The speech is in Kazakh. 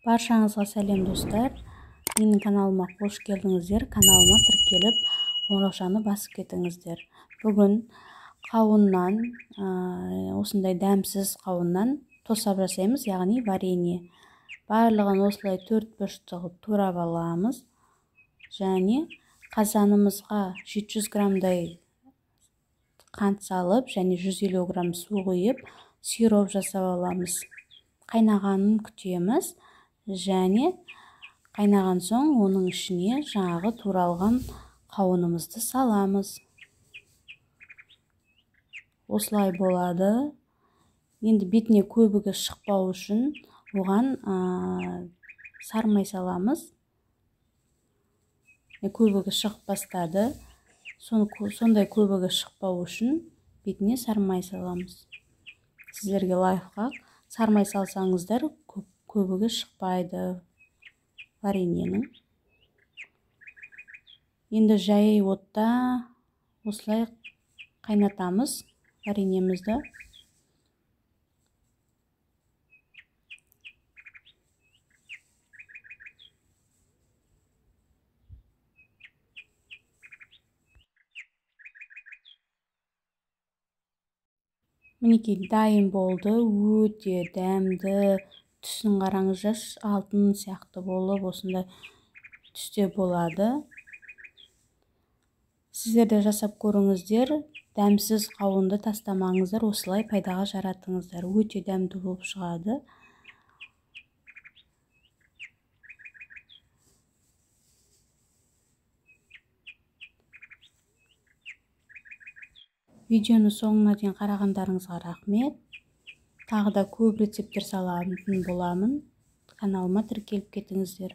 Баршаңызға сәлем достар. Менің каналыма қош келдіңіздер. Каналыма тіркеліп, қоңыраушаны басып кетіңіздер. Бүгін қауыннан, осындай дәмсіз қауыннан тосап жасаймыз, яғни варенье. Барлығын осылай 4-5 тығып турап аламыз. Және қазанымызға 700 грамдай қант салып, және 150 грамм су құйып, сироп жасап аламыз. Қайнағанын күтеміз. Және қайнаған соң оның ішіне жаңағы туралған қауынымызды саламыз. Осылай болады. Енді бетіне көбігі шықпау үшін оған сармай саламыз. Көбігі шығып бастады. Сондай көбігі шықпау үшін бетіне сармай саламыз. Сіздерге лайфхак: сармай салсаңыздар көбігі шықпайды вареньенің. Енді жай отта осылай қайнатамыз вареньемізді. Мінекей дайын болды. Өте дәмді. Түсін қараңыздар, алтын сияқты болып, осындай түсте болады. Сіздер де жасап көріңіздер. Дәмсіз қауынды тастамаңыздар, осылай пайдаға жаратыңыздар. Өте дәмді болып шығады. Видеоны соңына дейін қарағандарыңызға рахмет. Тағы да көп рецепттер салатын боламын. Каналыма тіркеліп кетіңіздер.